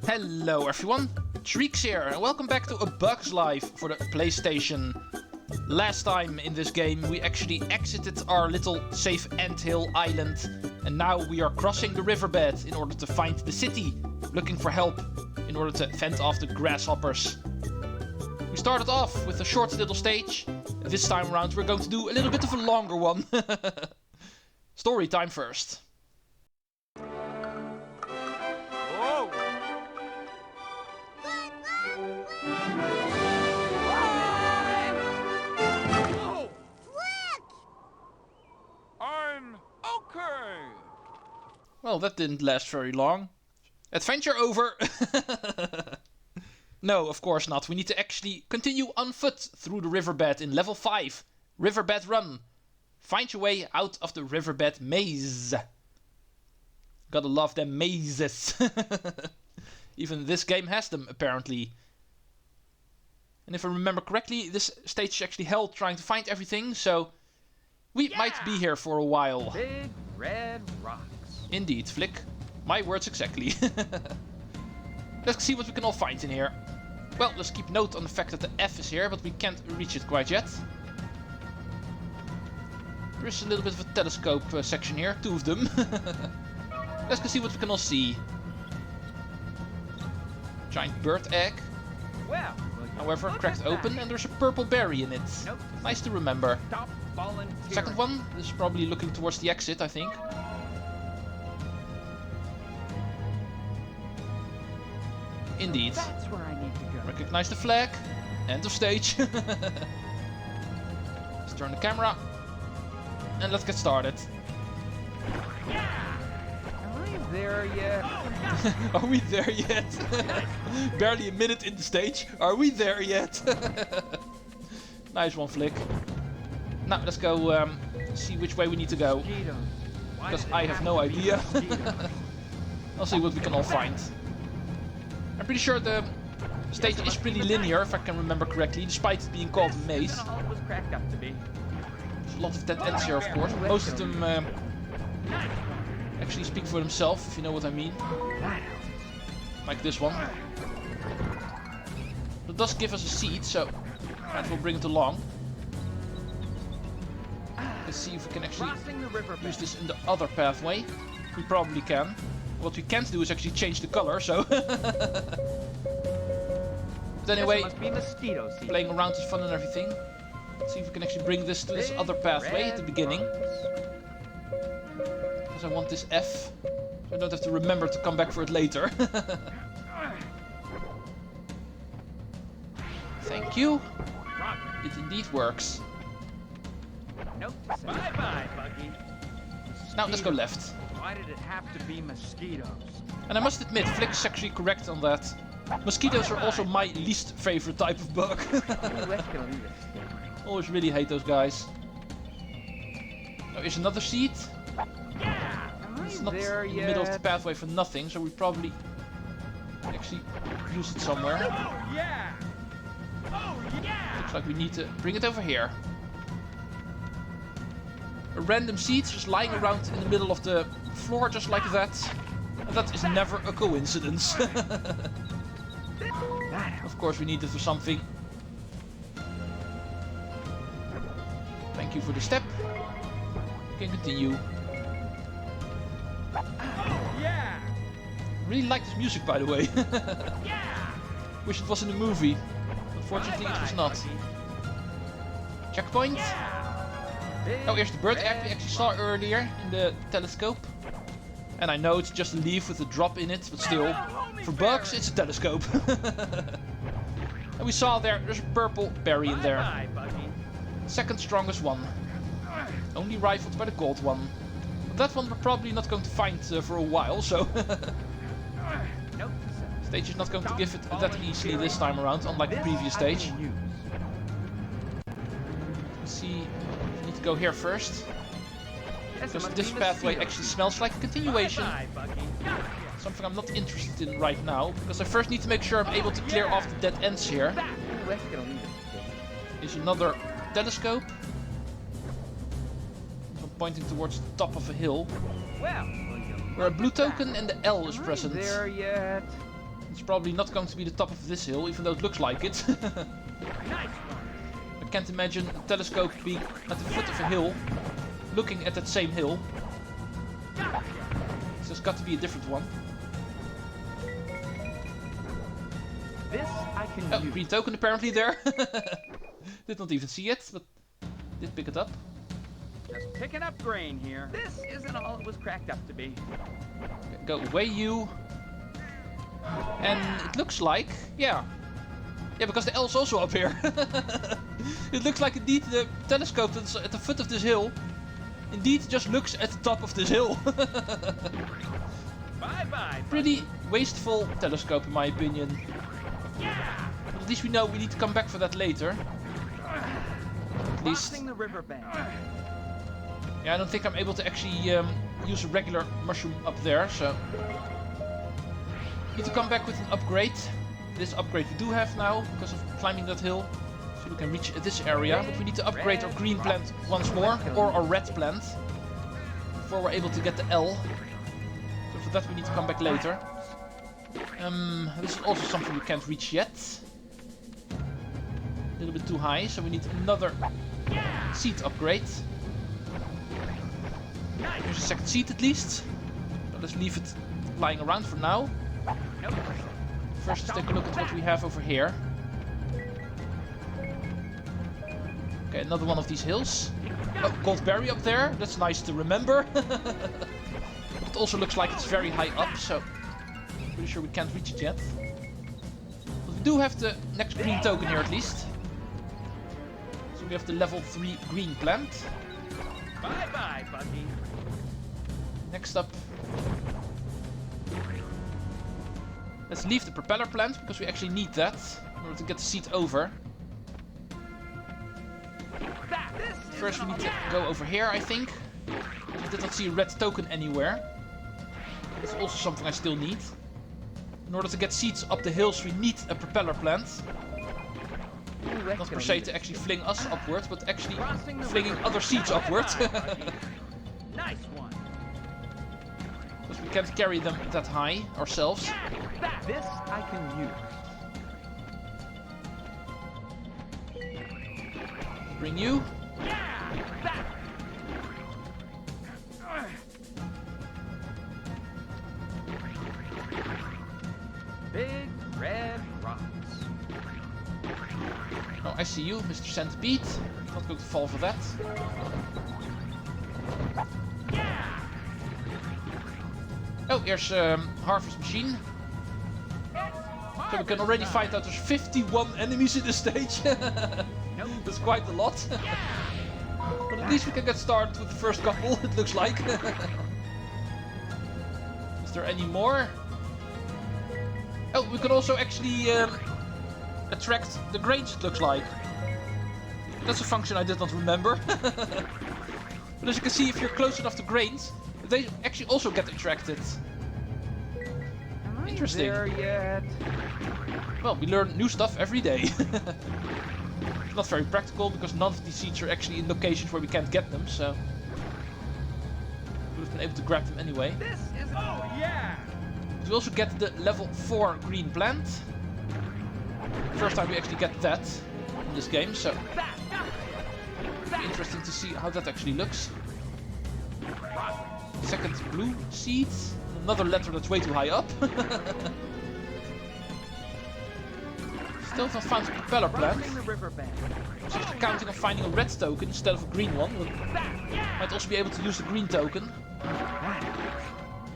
Hello everyone, Treecks here, and welcome back to A Bug's Life for the PlayStation. Last time in this game we actually exited our little safe anthill island, and now we are crossing the riverbed in order to find the city, looking for help in order to fend off the grasshoppers. We started off with a short little stage, and this time around we're going to do a little bit of a longer one. Story time first. Well, that didn't last very long. Adventure over! No, of course not. We need to actually continue on foot through the riverbed in level 5. Riverbed Run. Find your way out of the riverbed maze. Gotta love them mazes. Even this game has them, apparently. And if I remember correctly, this stage is actually hell trying to find everything, so we might be here for a while. Big red rocks. Indeed, Flik. My words exactly. Let's see what we can all find in here. Well, let's keep note on the fact that the F is here, but we can't reach it quite yet. There is a little bit of a telescope section here, 2 of them. Let's go see what we can all see. Giant bird egg. Well, however, cracked open, and there's a purple berry in it. Nope. Nice to remember. Stop volunteering. Second one, this is probably looking towards the exit, I think. Indeed. That's where I need to go. Recognize the flag. End of stage. Let's turn the camera. And let's get started. Am I there yet? Are we there yet? Barely a minute in the stage. Are we there yet? Nice one, Flik. Now, let's go see which way we need to go. Because I have no idea. I'll see what we can all find. I'm pretty sure the stage is pretty linear, if I can remember correctly, despite it being called a maze. There's a lot of dead ends here, of course. Most of them actually speak for themselves, if you know what I mean. Like this one. It does give us a seed, so might as well bring it along. Let's see if we can actually use this in the other pathway. We probably can. What we can't do is actually change the color, so... But anyway, playing around is fun and everything. Let's see if we can actually bring this to this other pathway at the beginning. Because I want this F, so I don't have to remember to come back for it later. Thank you. It indeed works. Nope. Bye-bye, Buggy. Now let's go left. Why did it have to be mosquitoes? And I must admit, Flik is actually correct on that. Mosquitoes are also my least favorite type of bug. Always really hate those guys. Now here's another seed. It's not in the middle of the pathway for nothing, so we probably actually use it somewhere. Looks like we need to bring it over here. A random seed just lying around in the middle of the floor just like that. And that is never a coincidence. Of course we need it for something. Thank you for the step. We can continue. Really like this music, by the way. Wish it was in the movie. Unfortunately it was not. Checkpoint. Oh, here's the bird egg we actually saw earlier in the telescope. And I know it's just a leaf with a drop in it, but still, for bugs, it's a telescope. And we saw there's a purple berry in there. Second strongest one. Only rivaled by the gold one. But that one we're probably not going to find for a while, so... Stage is not going to give it that easily this time around, unlike the previous stage. Let's see... Go here first, because this pathway actually smells like a continuation. Something I'm not interested in right now, because I first need to make sure I'm able to clear off the dead ends here. Here's another telescope. I'm pointing towards the top of a hill. Where a blue token and the L is present. There yet? It's probably not going to be the top of this hill, even though it looks like it. Nice one. I can't imagine a telescope being at the foot of a hill, looking at that same hill. So there's got to be a different one. This I can Oh, use. green token apparently there. Did not even see it, but did pick it up. Just picking up grain here. This isn't all it was cracked up to be. Okay, go away, you. And it looks like, yeah, because the L is also up here. It looks like indeed the telescope that's at the foot of this hill indeed just looks at the top of this hill. Bye-bye. Pretty wasteful telescope in my opinion. Yeah. But at least we know we need to come back for that later. At least, Crossing the riverbed. yeah, I don't think I'm able to actually use a regular mushroom up there, so need to come back with an upgrade. This upgrade we do have now because of climbing that hill, so we can reach this area. But we need to upgrade our green plant once more, or our red plant, before we're able to get the L. So for that we need to come back later. This is also something we can't reach yet. A little bit too high, so we need another seat upgrade. Here's a second seat at least. But let's leave it lying around for now. Nope. First, let's take a look at what we have over here. Okay, another one of these hills. Oh, gold berry up there. That's nice to remember. It also looks like it's very high up, so pretty sure we can't reach it yet. But we do have the next green token here at least. So we have the level 3 green plant. Bye-bye, Buggy. Next up, let's leave the propeller plant because we actually need that in order to get the seat over. First we need to go over here, I think. I did not see a red token anywhere. That's also something I still need. In order to get seats up the hills we need a propeller plant. Not per se to actually fling us upwards, but actually flinging other seats upwards. Nice one. Because we can't carry them that high ourselves. This I can use. Bring you. Big red rocks. Oh, I see you, Mr. Centipede. Not going to fall for that. Oh, here's harvest machine. So we can already find out there's 51 enemies in this stage. That's quite a lot. But at least we can get started with the first couple, it looks like. Is there any more? Oh, we can also actually attract the grains, it looks like. That's a function I did not remember. But as you can see, if you're close enough to grains, they actually also get attracted. Interesting. There yet? Well, we learn new stuff every day. It's not very practical because none of these seeds are actually in locations where we can't get them, so we would have been able to grab them anyway. This is yeah. But we also get the level 4 green plant. First time we actually get that in this game, so it'll be interesting to see how that actually looks. Second blue seed. Another letter that's way too high up. Still not found a propeller plant. So if you're counting on finding a red token instead of a green one, we might also be able to use the green token.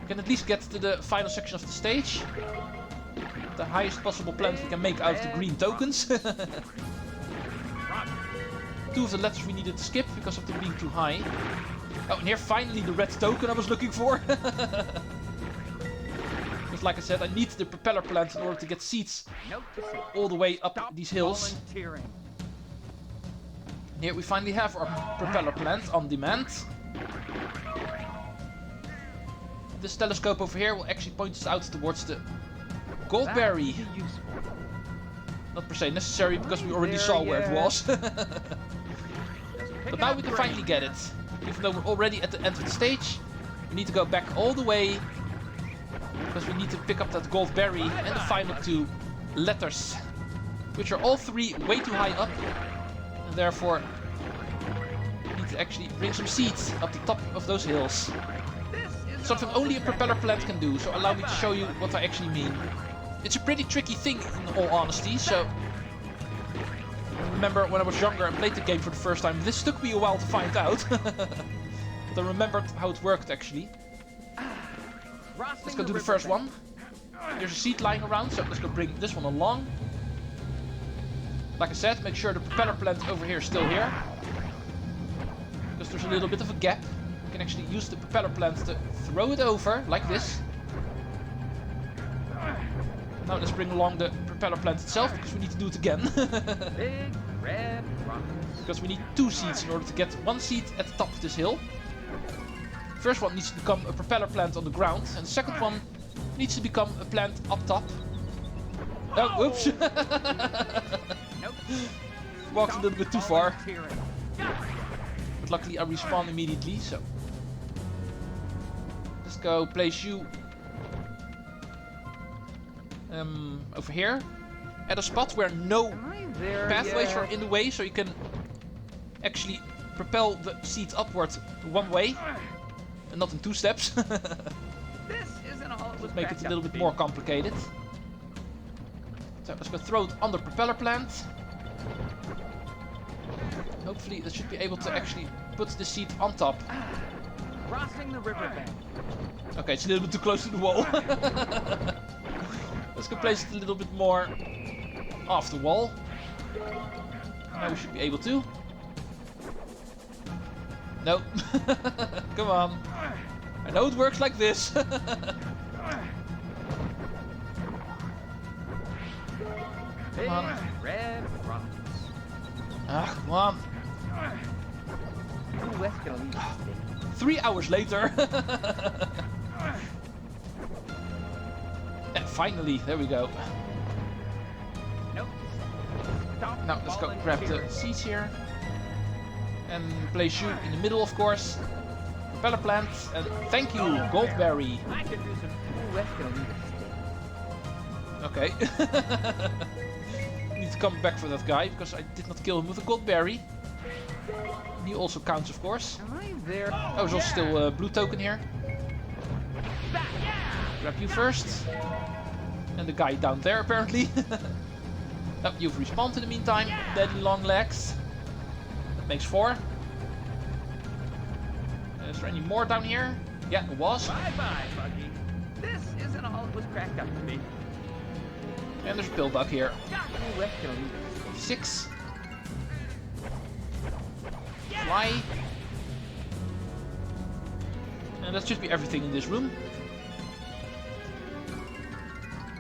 We can at least get to the final section of the stage. The highest possible plant we can make out of the green tokens. Two of the letters we needed to skip because of them being too high. Oh, and here finally the red token I was looking for. Because like I said, I need the propeller plant in order to get seats all the way up these hills. And here we finally have our propeller plant on demand. This telescope over here will actually point us out towards the goldberry. Not per se necessary because we already saw where it was. But now we can finally get it. Even though we're already at the end of the stage, we need to go back all the way. because we need to pick up that gold berry and the final 2 letters, which are all 3 way too high up, and therefore we need to actually bring some seeds up the top of those hills. Something only a propeller plant can do, so allow me to show you what I actually mean. It's a pretty tricky thing in all honesty, so I remember when I was younger and played the game for the first time, this took me a while to find out. But I remembered how it worked actually. Let's go do the first one. There's a seed lying around, so let's go bring this one along. Like I said, make sure the propeller plant over here is still here, because there's a little bit of a gap. You can actually use the propeller plant to throw it over, like this. Now let's bring along the propeller plant itself, because we need to do it again. Big red rockets. Because we need 2 seeds in order to get 1 seed at the top of this hill. First one needs to become a propeller plant on the ground, and the second one needs to become a plant up top. Oh, oops! Nope. Walked a little bit too far. But luckily I respawn immediately, so... Let's go place you... over here. At a spot where no pathways are in the way, so you can actually propel the seeds upward 1 way. And not in 2 steps. This isn't all it was Make it a little bit more complicated. So let's go throw it on the propeller plant. Hopefully that should be able to actually put the seed on top. Crossing the riverbed. Okay, it's a little bit too close to the wall. Let's go place it a little bit more off the wall. Now we should be able to. No. Come on. I know it works like this. Big on. red rockets. Ah, come on. Who west gonna leave us? 3 hours later. Yeah, finally, there we go. Nope. Stop Now let's go grab the seeds here. And place you in the middle, of course. Propeller plant, and thank you, goldberry. I could do some who west gonna leave us? Okay. Need to come back for that guy, because I did not kill him with a goldberry. He also counts, of course. Am I there? Oh, there's also still a blue token here. Grab you first. And the guy down there, apparently. Oh, you've respawned in the meantime. Deadly long legs. That makes 4. Is there any more down here? Yeah, there was. Bye-bye, Buggy. This isn't all it was cracked up to be. And there's a pill bug here. Who west gonna leave us? 6. Fly. And that should be everything in this room.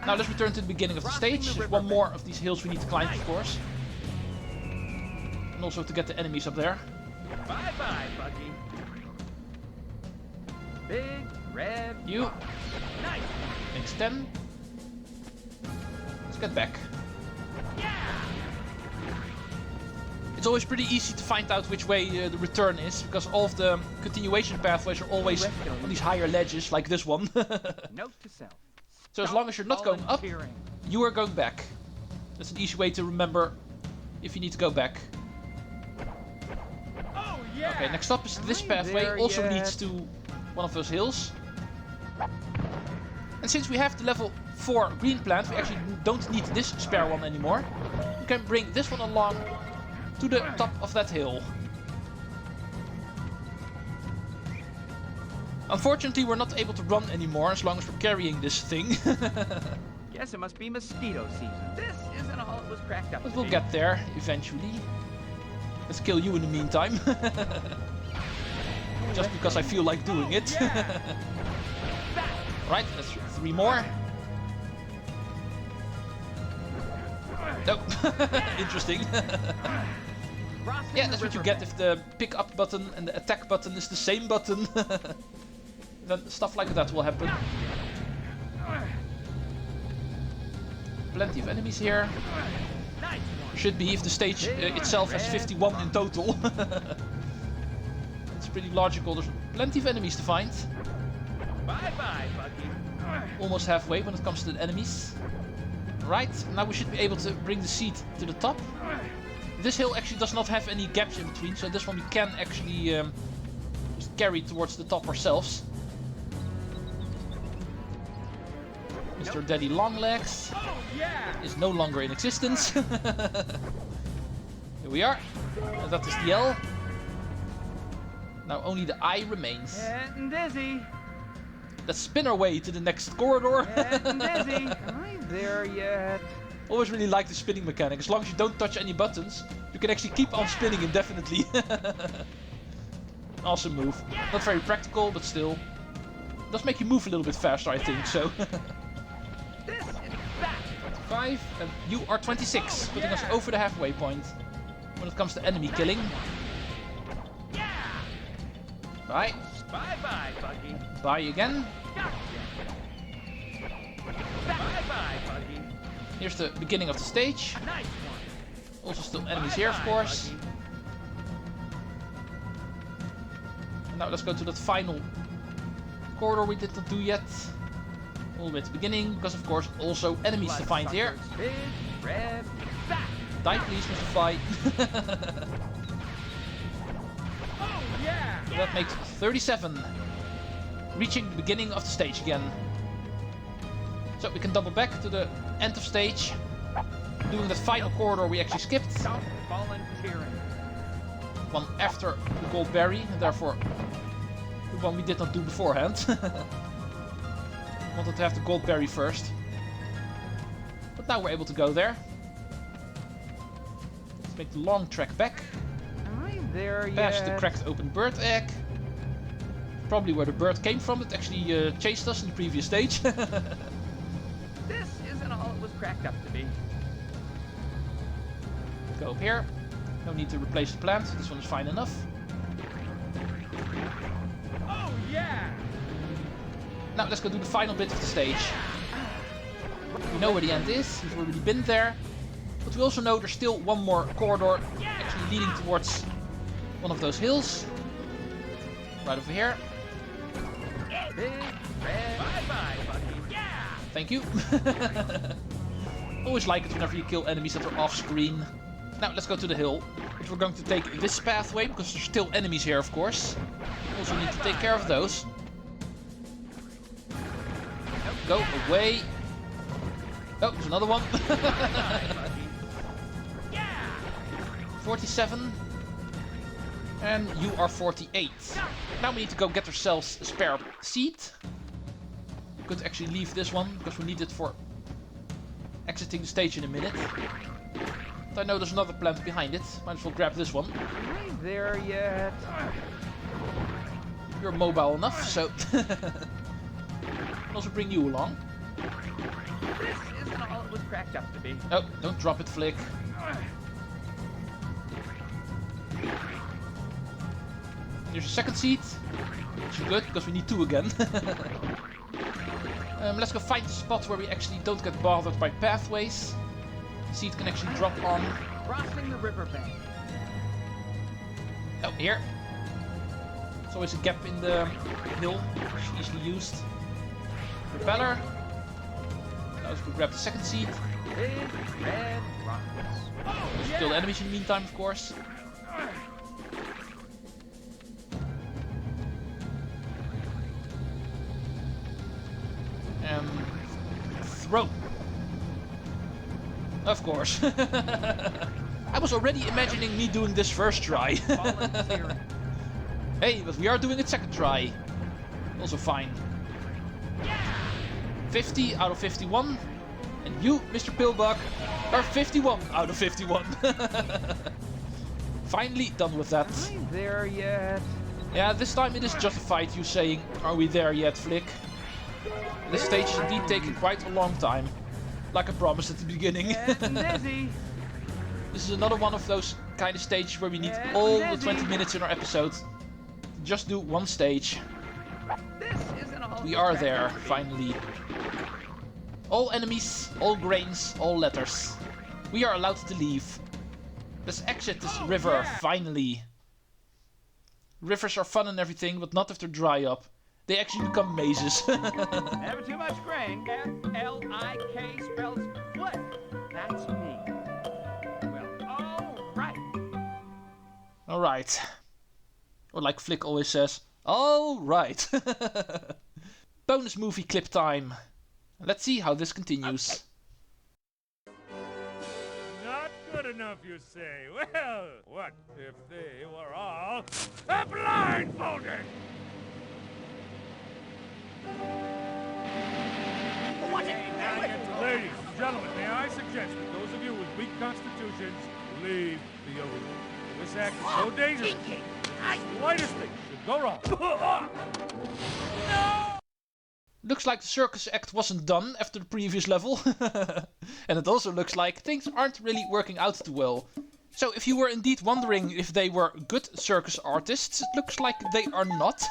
Now let's return to the beginning of the stage. There's 1 more of these hills we need to climb, of course. And also to get the enemies up there. Bye-bye, Buggy. Big red. You. Nice. Thanks, 10. Let's get back. It's always pretty easy to find out which way the return is, because all of the continuation pathways are always on these higher ledges, like this one. Note to self. So as long as you're not going up, you are going back. That's an easy way to remember if you need to go back. Oh, yeah. Okay, next up is this pathway, also leads to one of those hills. And since we have the level 4 green plant, we actually don't need this spare one anymore. You can bring this one along to the top of that hill. Unfortunately, we're not able to run anymore as long as we're carrying this thing. Guess it must be mosquito season. This isn't all it was cracked up to But we'll be. get there eventually. Let's kill you in the meantime. Just because I feel like doing it. Right, that's 3 more. Nope. Interesting. Yeah, that's what you get if the pick up button and the attack button is the same button. Then stuff like that will happen. Plenty of enemies here. Should be if the stage itself has 51 in total. It's pretty logical. There's plenty of enemies to find. Bye-bye, Buggy. almost halfway when it comes to the enemies. Right, now we should be able to bring the seat to the top. This hill actually does not have any gaps in between, so this one we can actually just carry towards the top ourselves. Mr. Daddy Longlegs is no longer in existence. Here we are. And that is the L. Now only the I remains. Getting dizzy. Let's spin our way to the next corridor. Getting dizzy. Am I there yet? Always really like the spinning mechanic. As long as you don't touch any buttons, you can actually keep on spinning indefinitely. Awesome move. Not very practical, but still. It does make you move a little bit faster, I think, so. This is that. 5, and you are 26, putting us over the halfway point when it comes to enemy killing. Bye. Bye-bye, Buggy. Bye again. Gotcha. Bye-bye, Buggy. Here's the beginning of the stage. Nice one. Also still enemies here, of course. Buggy. And now let's go to that final corridor we did not do yet. All the way to the beginning, because of course also enemies to find here. Big, red, fat. Die please, Mr. Fly. Oh, yeah. That makes 37. Reaching the beginning of the stage again. So we can double back to the end of stage. Doing the final corridor we actually skipped. Stop volunteering. One after the gold berry, and therefore the one we did not do beforehand. Wanted to have the gold berry first. But now we're able to go there. Let's make the long track back. Am I there Past yet? the cracked open bird egg. Probably where the bird came from. It actually chased us in the previous stage. This isn't all it was cracked up to be. Go up here. No need to replace the plant. This one is fine enough. Oh, yeah. Now let's go do the final bit of the stage. We know where the end is. We've already been there. But we also know there's still one more corridor actually leading towards one of those hills. Right over here. Big, red. Bye-bye, Buggy. Yeah. Thank you. Always like it whenever you kill enemies that are off screen. Now let's go to the hill. But we're going to take this pathway because there's still enemies here, of course. Also need to take care of those. Go away. Oh, there's another one. 47. And you are 48. Now we need to go get ourselves a spare seat. We could actually leave this one because we need it for exiting the stage in a minute. But I know there's another plant behind it. Might as well grab this one. Am I there yet? You're mobile enough, so I'll also bring you along. This isn't all it was cracked up to be. Oh, don't drop it, Flik. Here's a second seat. Which is good, because we need two again. Let's go find a spot where we actually don't get bothered by pathways. The seat can actually drop on. Crossing the riverbed. Oh, here. There's always a gap in the hill, which is easily used. Propeller. Now let's go grab the second seat. Big red rocks. Oh, There's still enemies in the meantime, of course. Throw. Of course. I was already imagining me doing this first try. Hey, but we are doing it second try. Also fine. 50 out of 51. And you, Mr. Pillbug, are 51 out of 51. Finally done with that. Am I there yet? Yeah, this time it is justified you saying, are we there yet, Flik? This stage is indeed taking quite a long time. Like I promised at the beginning. Dizzy. This is another one of those kind of stages where we need all the 20 minutes in our episode to just do one stage. This isn't all We are there, finally. All enemies, all grains, all letters. We are allowed to leave. Let's exit this river, finally. Rivers are fun and everything, but not if they're dry up. They actually become mazes. Never too much grain. F-L-I-K spells Flik. That's me. Well, all right. Alright. Or like Flik always says, alright. Bonus movie clip time. Let's see how this continues. Not good enough, you say? Well, what if they were all blindfolded? Ladies and gentlemen, may I suggest that those of you with weak constitutions leave the arena. This act is so dangerous. The slightest thing should go wrong. Looks like the circus act wasn't done after the previous level. And it also looks like things aren't really working out too well. So if you were indeed wondering if they were good circus artists, it looks like they are not.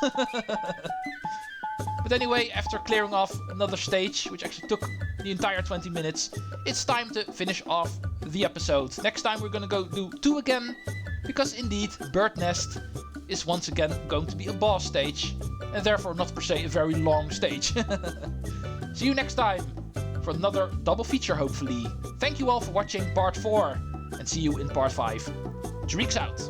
But anyway, after clearing off another stage, which actually took the entire 20 minutes, it's time to finish off the episode. Next time we're gonna go do 2 again, because indeed Bird Nest is once again going to be a boss stage, and therefore not per se a very long stage. See you next time for another double feature hopefully. Thank you all for watching part 4, and see you in part 5. Treecks out!